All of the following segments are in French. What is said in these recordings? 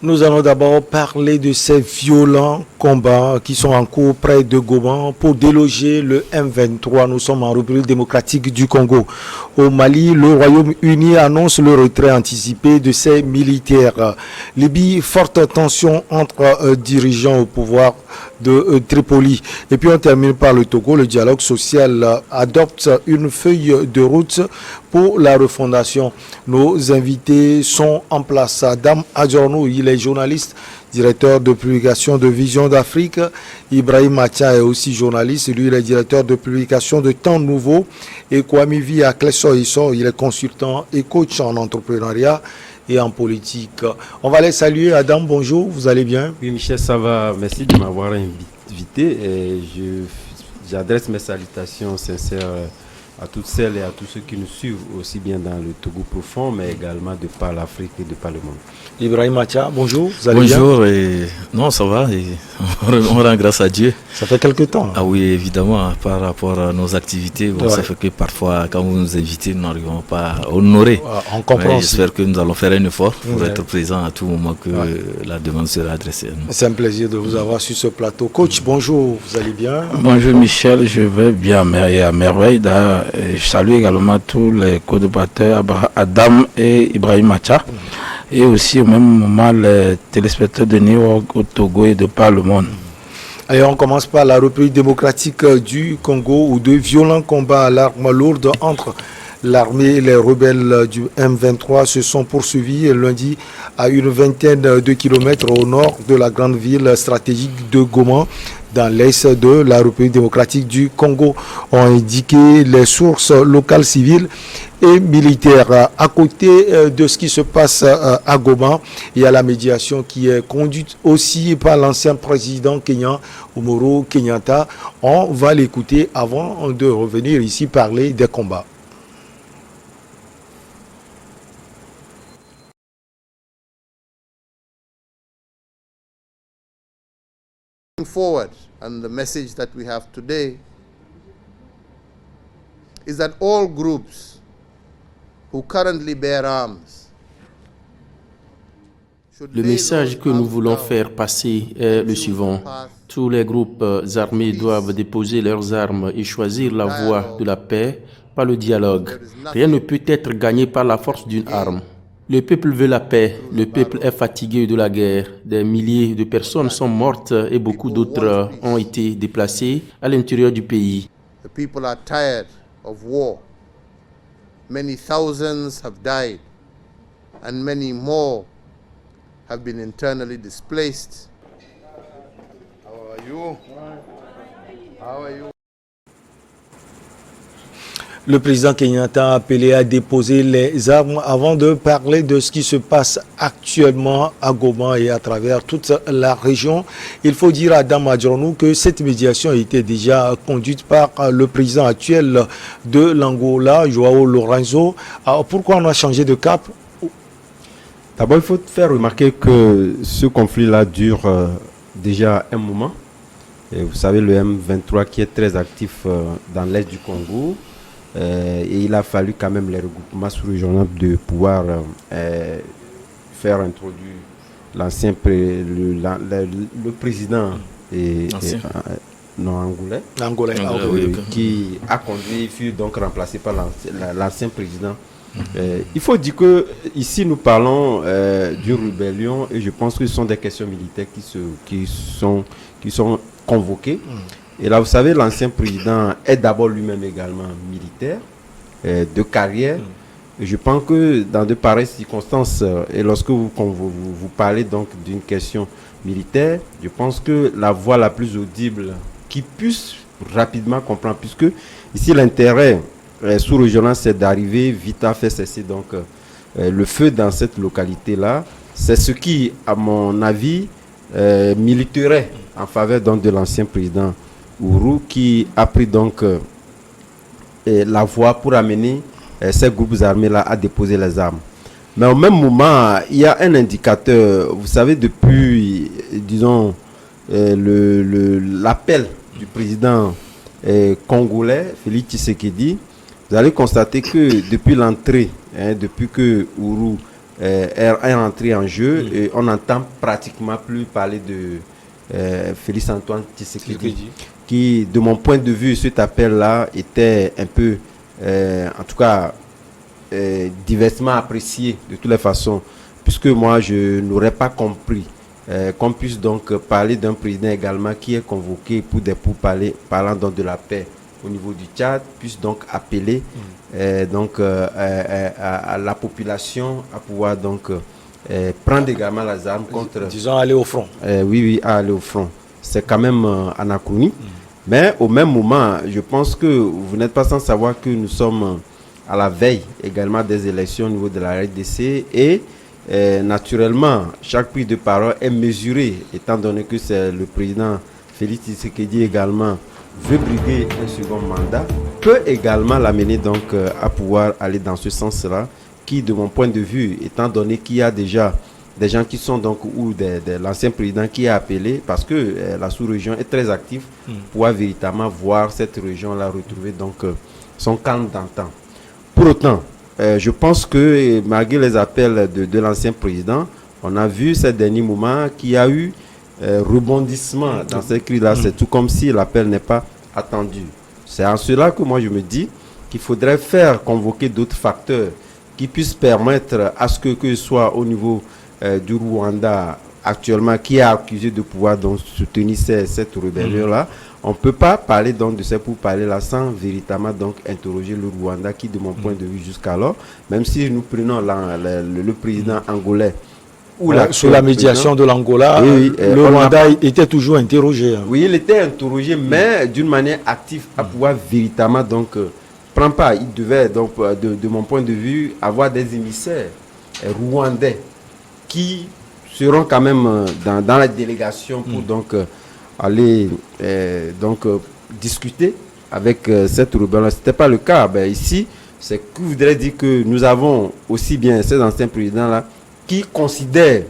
Nous allons d'abord parler de ces violents combats qui sont en cours près de Goma pour déloger le M23. Nous sommes en République démocratique du Congo. Au Mali, le Royaume-Uni annonce le retrait anticipé de ses militaires. Libye, forte tension entre dirigeants au pouvoir de Tripoli. Et puis on termine par le Togo. Le dialogue social adopte une feuille de route pour la refondation. Nos invités sont en place. Adam Adjornou, il est journaliste, directeur de publication de Vision d'Afrique. Ibrahim Macha est aussi journaliste. Lui, il est directeur de publication de Temps Nouveau. Et Kwame Via Klesso, il est consultant et coach en entrepreneuriat et en politique. On va les saluer. Adam, bonjour, vous allez bien? Oui, Michel, ça va. Merci de m'avoir invité. Et j'adresse mes salutations sincères à toutes celles et à tous ceux qui nous suivent, aussi bien dans le Togo profond, mais également de par l'Afrique et de par le monde. Ibrahim Macha, bonjour, vous allez bien? Bonjour, non, ça va, et on rend grâce à Dieu. Ça fait quelque temps. Ah oui, évidemment, par rapport à nos activités, bon, ouais. Ça fait que parfois, quand vous nous invitez, nous n'arrivons pas à honorer. On comprend. J'espère que nous allons faire un effort pour être présents à tout moment que la demande sera adressée à nous. C'est un plaisir de vous avoir sur ce plateau. Coach, bonjour, vous allez bien? Bonjour Michel, je vais bien et à merveille. Je salue également tous les co-débatteurs, Adam et Ibrahim Macha, et aussi au même moment les téléspectateurs de New York, au Togo et de par le monde. Allez, on commence par la République démocratique du Congo, où de violents combats à l'arme lourde entre l'armée et les rebelles du M23 se sont poursuivis lundi à une vingtaine de kilomètres au nord de la grande ville stratégique de Goma, dans l'est de la République démocratique du Congo, ont indiqué les sources locales civiles et militaires. À côté de ce qui se passe à Goma, il y a la médiation qui est conduite aussi par l'ancien président kenyan, Uhuru Kenyatta. On va l'écouter avant de revenir ici parler des combats. Forward, and the message that we have today is that all groups who currently bear arms. Le message que nous voulons faire passer est le suivant. Tous les groupes armés doivent déposer leurs armes et choisir la voie de la paix, pas le dialogue. Rien ne peut être gagné par la force d'une arme. Le peuple veut la paix, le peuple est fatigué de la guerre. Des milliers de personnes sont mortes et beaucoup d'autres ont été déplacées à l'intérieur du pays. The people are tired of war. Many thousands have died and many more have been internally displaced. How are you? How are you? Le président Kenyatta a appelé à déposer les armes avant de parler de ce qui se passe actuellement à Goma et à travers toute la région. Il faut dire à Adam Adjornou que cette médiation a été déjà conduite par le président actuel de l'Angola, Joao Lourenço. Alors, pourquoi on a changé de cap? D'abord, il faut faire remarquer que ce conflit-là dure déjà un moment. Et vous savez, le M23 qui est très actif dans l'est du Congo. Et il a fallu quand même les regroupements sous-régionaux de pouvoir faire introduire l'ancien le président angolais, qui a conduit, il fut donc remplacé par l'ancien président. Il faut dire que ici nous parlons d'une rébellion et je pense que ce sont des questions militaires qui sont convoquées. Et là, vous savez, l'ancien président est d'abord lui-même également militaire de carrière. Et je pense que dans de pareilles circonstances, et lorsque vous parlez donc d'une question militaire, je pense que la voix la plus audible qui puisse rapidement comprendre, puisque ici l'intérêt sous-régional, c'est d'arriver vite à faire cesser donc le feu dans cette localité-là. C'est ce qui, à mon avis, militerait en faveur donc de l'ancien président Uhuru, qui a pris donc la voie pour amener ces groupes armés-là à déposer les armes. Mais au même moment, il y a un indicateur, vous savez, depuis, disons, l'appel du président congolais, Félix Tshisekedi, vous allez constater que depuis l'entrée, depuis que Uhuru est entré en jeu et on n'entend pratiquement plus parler de Félix Antoine Tshisekedi, qui, de mon point de vue, cet appel-là était un peu, en tout cas, diversement apprécié de toutes les façons, puisque moi, je n'aurais pas compris qu'on puisse donc parler d'un président également qui est convoqué pour des pourparlers parlant donc de la paix au niveau du Tchad, puisse donc appeler à la population à pouvoir donc prendre également les armes contre... Disons aller au front. Oui, aller au front. C'est quand même anachronique. Mais au même moment, je pense que vous n'êtes pas sans savoir que nous sommes à la veille également des élections au niveau de la RDC et naturellement, chaque prise de parole est mesurée, étant donné que c'est le président Félix Tshisekedi également veut briguer un second mandat, peut également l'amener donc à pouvoir aller dans ce sens-là, qui de mon point de vue, étant donné qu'il y a déjà des gens qui sont donc, ou l'ancien président qui a appelé, parce que la sous-région est très active, pour véritablement voir cette région-là retrouver donc son calme d'antan. Pour autant, je pense que malgré les appels de l'ancien président, on a vu ces derniers moments qu'il y a eu rebondissement dans cette crise-là. C'est tout comme si l'appel n'est pas attendu. C'est en cela que moi je me dis qu'il faudrait faire convoquer d'autres facteurs qui puissent permettre à ce que ce soit au niveau du Rwanda actuellement qui est accusé de pouvoir donc soutenir cette rébellion-là. On ne peut pas parler donc de ces pourparlers-là sans véritablement donc interroger le Rwanda qui, de mon point de vue jusqu'alors, même si nous prenons le président angolais ou sous la médiation de l'Angola, le Rwanda était toujours interrogé. Oui, il était interrogé, mais d'une manière active à pouvoir véritablement donc prendre part. Il devait donc, de mon point de vue, avoir des émissaires rwandais qui seront quand même dans la délégation pour donc aller discuter avec cette rébellion. Ce n'était pas le cas. Ici, c'est que voudrait dire que nous avons aussi bien ces anciens présidents-là qui considèrent,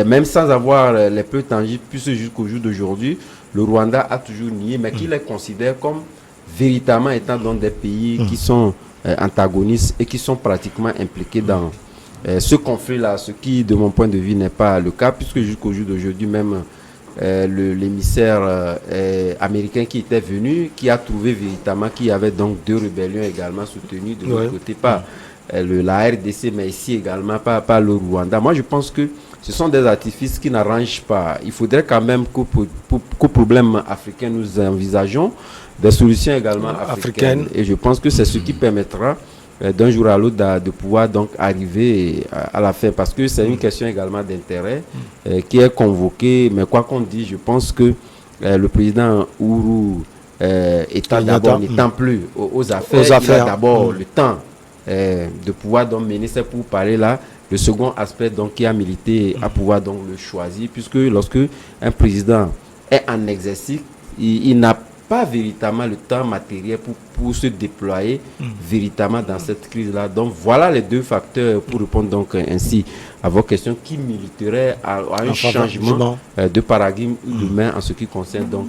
même sans avoir les preuves tangibles, puisque jusqu'au jour d'aujourd'hui, le Rwanda a toujours nié, mais qui les considère comme véritablement étant dans des pays qui sont antagonistes et qui sont pratiquement impliqués dans ce conflit-là, ce qui, de mon point de vue, n'est pas le cas, puisque jusqu'au jour d'aujourd'hui, même l'émissaire américain qui était venu, qui a trouvé véritablement qu'il y avait donc deux rébellions également soutenues de l'autre côté par la RDC, mais ici également par le Rwanda. Moi, je pense que ce sont des artifices qui n'arrangent pas. Il faudrait quand même qu'au problème africain, nous envisageons des solutions également africaines. Et je pense que c'est ce qui permettra d'un jour à l'autre de pouvoir donc arriver à la fin, parce que c'est une question également d'intérêt qui est convoquée, mais quoi qu'on dise, je pense que le président Ourou n'étant plus aux affaires, il a d'abord le temps de pouvoir donc mener ces pourparlers-là. Le second aspect donc qui a milité à pouvoir donc le choisir, puisque lorsque un président est en exercice, il n'a pas véritablement le temps matériel pour se déployer véritablement dans cette crise-là. Donc voilà les deux facteurs pour répondre donc ainsi à vos questions qui militeraient à un changement de paradigme humain en ce qui concerne donc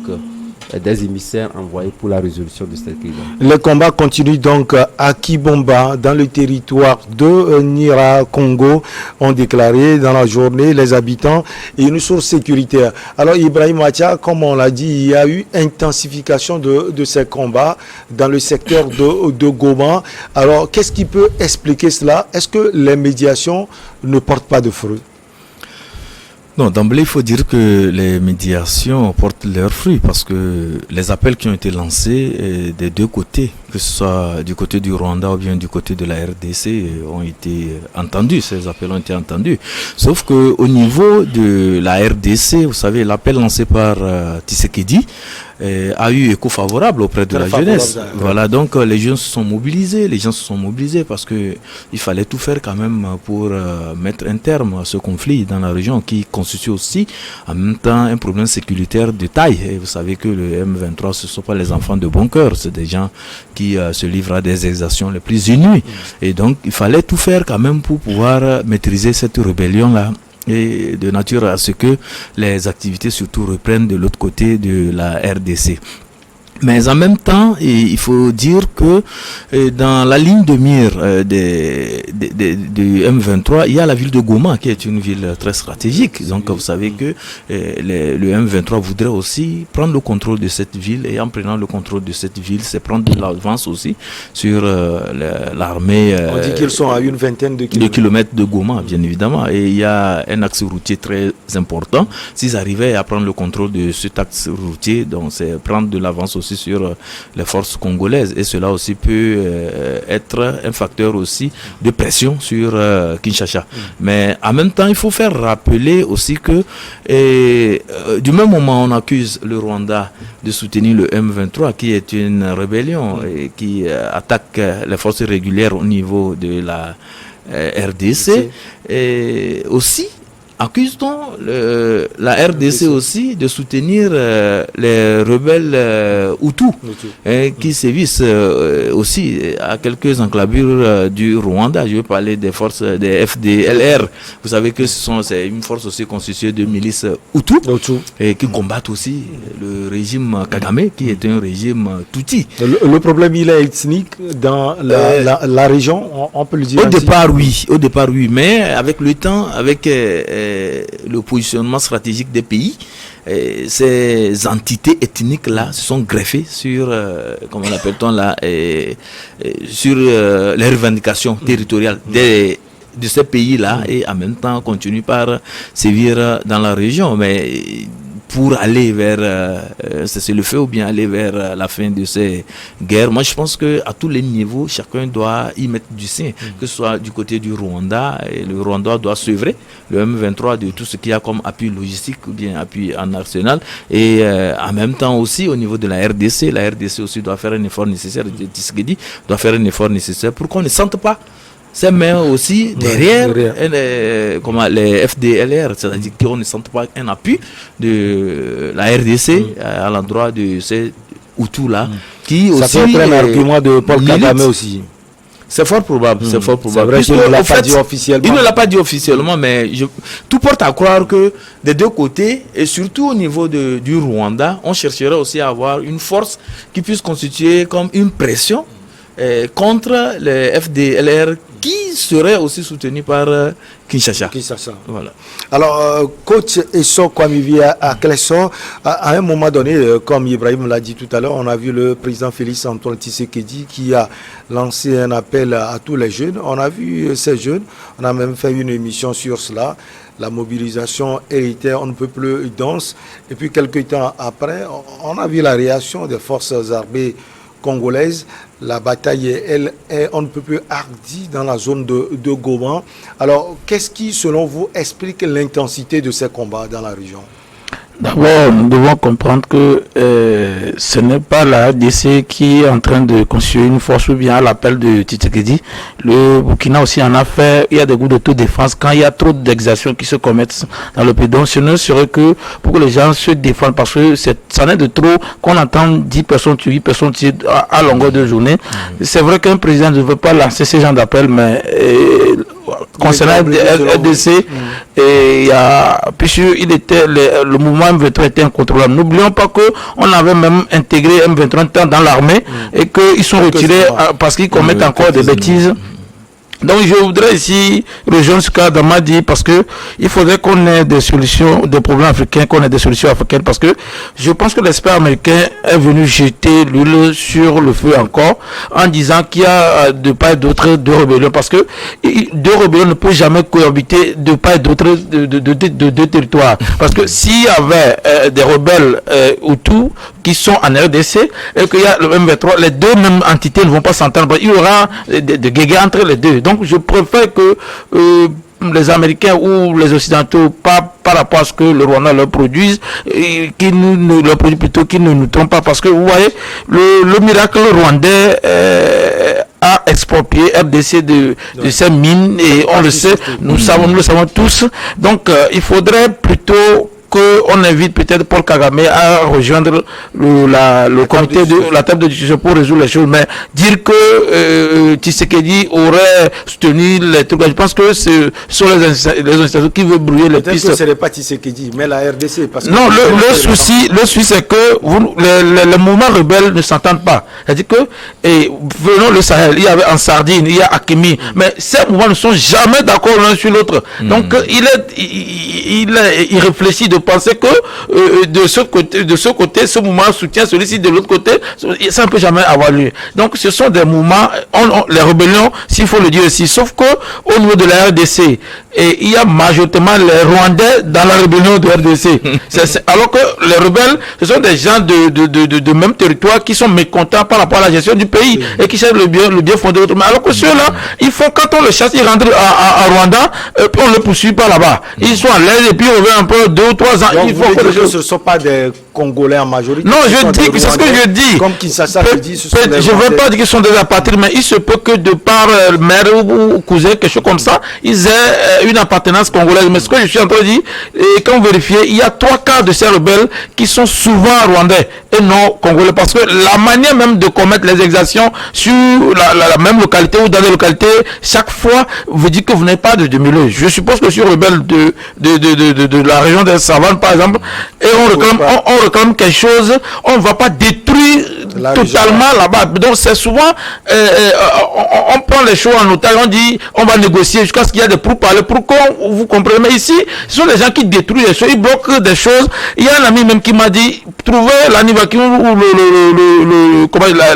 des émissaires envoyés pour la résolution de cette crise. Les combats continuent donc à Kibomba, dans le territoire de Nira-Congo, ont déclaré dans la journée les habitants et une source sécuritaire. Alors Ibrahim Macha, comme on l'a dit, il y a eu intensification de ces combats dans le secteur de Goma. Alors qu'est-ce qui peut expliquer cela? Est-ce que les médiations ne portent pas de fruits? Non, d'emblée, il faut dire que les médiations portent leurs fruits parce que les appels qui ont été lancés des deux côtés, que ce soit du côté du Rwanda ou bien du côté de la RDC, ont été entendus. Ces appels ont été entendus. Sauf que au niveau de la RDC, vous savez, l'appel lancé par Tshisekedi a eu écho favorable auprès de la jeunesse. Voilà, donc les jeunes se sont mobilisés, parce que il fallait tout faire quand même pour mettre un terme à ce conflit dans la région qui constitue aussi en même temps un problème sécuritaire de taille. Et vous savez que le M23, ce ne sont pas les enfants de bon cœur, c'est des gens qui se livrent à des exactions les plus inouïes. Et donc il fallait tout faire quand même pour pouvoir maîtriser cette rébellion-là, et de nature à ce que les activités surtout reprennent de l'autre côté de la RDC. Mais en même temps, il faut dire que dans la ligne de mire du M23, il y a la ville de Goma qui est une ville très stratégique. Donc vous savez que le M23 voudrait aussi prendre le contrôle de cette ville, et en prenant le contrôle de cette ville, c'est prendre de l'avance aussi sur l'armée. On dit qu'ils sont à une vingtaine de kilomètres de Goma, bien évidemment. Et il y a un axe routier très important. S'ils arrivaient à prendre le contrôle de cet axe routier, donc c'est prendre de l'avance aussi sur les forces congolaises, et cela aussi peut être un facteur aussi de pression sur Kinshasa. Mais en même temps, il faut faire rappeler aussi que du même moment on accuse le Rwanda de soutenir le M23, qui est une rébellion et qui attaque les forces régulières au niveau de la RDC, et aussi accuse-t-on la RDC aussi de soutenir les rebelles Hutus qui sévissent aussi à quelques enclavures du Rwanda. Je veux parler des forces des FDLR. Vous savez que c'est une force aussi constituée de milices Hutus et qui combattent aussi le régime Kagame, qui est un régime Tutsi. Le problème, il est ethnique dans la région, on peut le dire. Au départ, oui, mais avec le temps, avec le positionnement stratégique des pays, ces entités ethniques-là se sont greffées sur, comment l'appelle-t-on là, sur les revendications territoriales de ces pays-là, et en même temps continuent par sévir dans la région. Mais pour aller vers cesser le feu, ou bien aller vers la fin de ces guerres, moi je pense que à tous les niveaux, chacun doit y mettre du sien, que ce soit du côté du Rwanda, et le Rwanda doit sevrer le M23 de tout ce qu'il y a comme appui logistique ou bien appui en arsenal, et en même temps aussi au niveau de la RDC aussi doit faire un effort nécessaire, Tshisekedi doit faire un effort nécessaire pour qu'on ne sente pas ces mains aussi derrière les FDLR, c'est-à-dire qu'on ne sente pas un appui de la RDC à l'endroit de ces Hutus-là, qui aussi... Ça peut être un argument de Paul Kagame aussi. C'est fort probable, c'est fort probable. Vrai, il ne l'a pas dit officiellement. Il ne l'a pas dit officiellement, mais tout porte à croire que des deux côtés, et surtout au niveau du Rwanda, on chercherait aussi à avoir une force qui puisse constituer comme une pression contre les FDLR, qui serait aussi soutenu par Kinshasa. Voilà. Alors, coach Esso Kwamivia à Klesso, à un moment donné, comme Ibrahim l'a dit tout à l'heure, on a vu le président Félix Antoine Tshisekedi qui a lancé un appel à tous les jeunes. On a vu ces jeunes, on a même fait une émission sur cela. La mobilisation était on ne peut plus dense. Et puis quelques temps après, on a vu la réaction des forces armées congolaises. La bataille, elle est on ne peut plus hardie dans la zone de Goma. Alors, qu'est-ce qui, selon vous, explique l'intensité de ces combats dans la région? D'abord, nous devons comprendre que ce n'est pas la RDC qui est en train de construire une force ou bien à l'appel de Tshisekedi. Le Burkina aussi en a fait. Il y a des groupes d'autodéfense quand il y a trop d'exactions qui se commettent dans le pays. Donc, ce ne serait que pour que les gens se défendent, parce que ça n'est de trop qu'on entend 10 personnes tuer, 8 personnes tuer à longueur de journée. C'est vrai qu'un président ne veut pas lancer ce genre d'appel, mais concernant le RDC, puisque le mouvement M23 était incontrôlable. N'oublions pas qu'on avait même intégré M23 dans l'armée et qu'ils sont retirés parce qu'ils commettent encore des bêtises. Donc je voudrais ici rejoindre ce qu'Adama dit, parce que il faudrait qu'on ait des solutions, des problèmes africains, qu'on ait des solutions africaines, parce que je pense que l'expert américain est venu jeter l'huile sur le feu encore en disant qu'il y a de part et d'autre deux rébellions, parce que deux rébellions ne peuvent jamais cohabiter de part et d'autre de deux territoires, parce que s'il y avait des rebelles Hutus qui sont en RDC et qu'il y a le M23, les deux mêmes entités ne vont pas s'entendre, il y aura des guéguerres entre les deux. Donc je préfère que les Américains ou les Occidentaux, pas par rapport à ce que le Rwanda leur produise, qu'ils nous leur produisent plutôt, qu'ils ne nous trompent pas, parce que vous voyez, le miracle rwandais a exproprié RDC de ces mines, et on le sait, nous le savons tous. Donc il faudrait plutôt qu'on invite peut-être Paul Kagame à rejoindre le comité de la table de discussion pour résoudre les choses. Mais dire que Tshisekedi aurait soutenu les trucs, je pense que ce sont les institutions qui veulent brouiller les pistes. Peut-être que ce n'est pas Tshisekedi, mais la RDC. Parce que non, le souci c'est que les mouvements rebelles ne s'entendent pas. C'est-à-dire que, venons le Sahel, il y avait en Sardine, il y a Akimi, mais ces mouvements ne sont jamais d'accord l'un sur l'autre. Donc il réfléchit de penser que de ce côté, ce mouvement soutient celui-ci, de l'autre côté, ça ne peut jamais avoir lieu. Donc ce sont des mouvements, les rébellions, s'il faut le dire aussi, sauf que au niveau de la RDC, il y a majoritairement les Rwandais dans la rébellion de RDC. Alors que les rebelles, ce sont des gens de même territoire qui sont mécontents par rapport à la gestion du pays et qui cherchent le bien fondé autrement. Alors que ceux-là, ils font, quand on le chasse, ils rentrent à Rwanda, puis on le poursuit par là-bas. Ils sont à l'aise et puis on revient un peu 2 ou 3 ans. Donc, ce ne sont pas des Congolais en majorité. Non, je dis que c'est ce que je dis. Comme Kinshasa le dit, ce sont des je ne veux pas dire qu'ils sont des apatrides, mais il se peut que de par mère ou cousin, quelque chose comme ça, ils aient une appartenance congolaise. Mais ce que je suis en train de dire, et quand vous vérifiez, il y a 3 quarts de ces rebelles qui sont souvent rwandais et non congolais. Parce que la manière même de commettre les exactions sur la même localité ou dans des localités, chaque fois, vous dites que vous n'avez pas de milieu. Je suppose que sur rebelle de la région des Savanes, par exemple, et on réclame quelque chose, on ne va pas détruire totalement là-bas. Donc c'est souvent, on prend les choses en otage, on dit, on va négocier jusqu'à ce qu'il y ait des pourparlers pour qu'on vous comprenne. Mais ici, ce sont des gens qui détruisent les choses, ils bloquent des choses. Il y a un ami même qui m'a dit, trouver l'anivacuum ou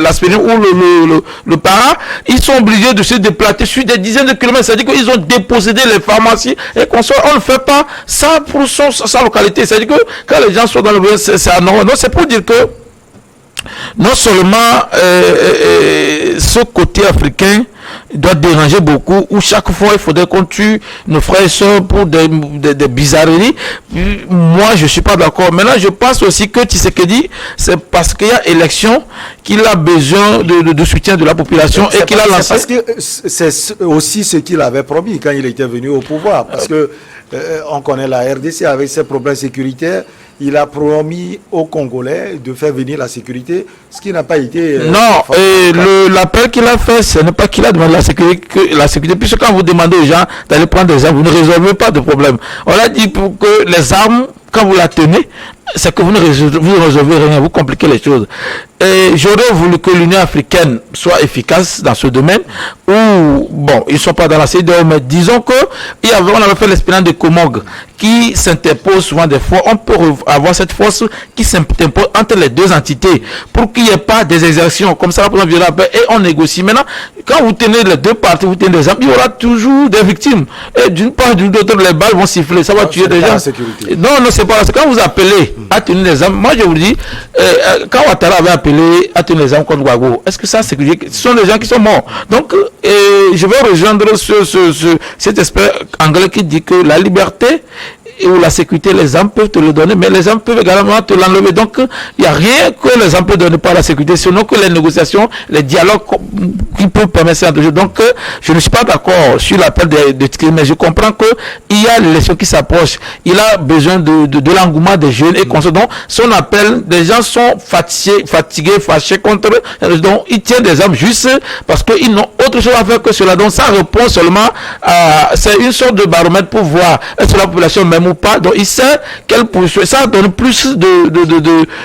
l'aspirine ou le para, ils sont obligés de se déplacer sur des dizaines de kilomètres. C'est-à-dire qu'ils ont dépossédé les pharmacies et qu'on ne fait pas ça pour sa localité. C'est-à-dire que quand les gens sont dans le besoin, c'est anormal. Donc c'est pour dire que non seulement ce côté africain doit déranger beaucoup, où chaque fois il faudrait qu'on tue nos frères et soeurs pour des bizarreries. Moi je suis pas d'accord. Maintenant je pense aussi que Tshisekedi, c'est parce qu'il y a élection qu'il a besoin de soutien de la population et qu'il a lancé. Parce que c'est aussi ce qu'il avait promis quand il était venu au pouvoir, parce que on connaît la RDC avec ses problèmes sécuritaires. Il a promis aux Congolais de faire venir la sécurité, ce qui n'a pas été... non, l'appel qu'il a fait, ce n'est pas qu'il a demandé la sécurité, puisque quand vous demandez aux gens d'aller prendre des armes, vous ne résolvez pas de problème. On a dit pour que les armes, quand vous la tenez, c'est que vous ne résolvez rien, vous compliquez les choses. Et j'aurais voulu que l'Union africaine soit efficace dans ce domaine, où, bon, ils ne sont pas dans la CEDEAO, mais disons que on avait fait l'expérience de Komog, qui s'interpose souvent des fois. On peut avoir cette force qui s'impose entre les deux entités, pour qu'il n'y ait pas des exactions, comme ça, pour violer la paix, et on négocie. Maintenant, quand vous tenez les deux parties, vous tenez des armes, il y aura toujours des victimes. Et d'une part, d'une autre, les balles vont siffler, ça va tuer des gens. Non, c'est pas ça. Quand vous appelez à tenir les armes, moi je vous dis, quand Ouattara avait appelé à tenir les armes contre Ouagadougou, est-ce que ça c'est sécurisé? Ce sont des gens qui sont morts. Donc, je vais rejoindre cet expert anglais qui dit que la liberté ou la sécurité, les armes peuvent te le donner, mais les armes peuvent également te l'enlever. Donc, il n'y a rien que les armes peuvent donner par la sécurité, sinon que les négociations, les dialogues qui peuvent permettre ça. Donc, je ne suis pas d'accord sur l'appel de Tshisekedi, mais je comprends qu'il y a l'élection qui s'approche. Il a besoin de l'engouement des jeunes et donc, son appel, des gens sont fatigués, fâchés contre eux. Donc, ils tiennent des armes juste parce qu'ils n'ont autre chose à faire que cela. Donc, ça répond seulement à, c'est une sorte de baromètre pour voir est-ce que la population même ou pas. Donc il sait quelle position, ça donne plus de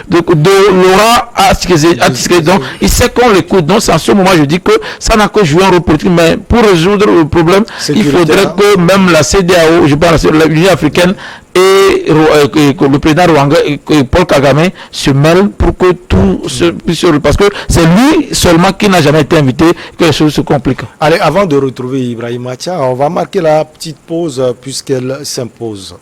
l'aura à Tshisekedi. Donc il sait qu'on l'écoute. Donc c'est en ce moment je dis que ça n'a que joué un rôle politique, mais pour résoudre le problème, il faudrait que même la CEDEAO, je parle de l'Union africaine et le président rwandais Paul Kagame se mêlent pour que tout se puisse, parce que c'est lui seulement qui n'a jamais été invité que les choses se compliquent. Allez, avant de retrouver Ibrahim Macha, on va marquer la petite pause puisqu'elle s'impose.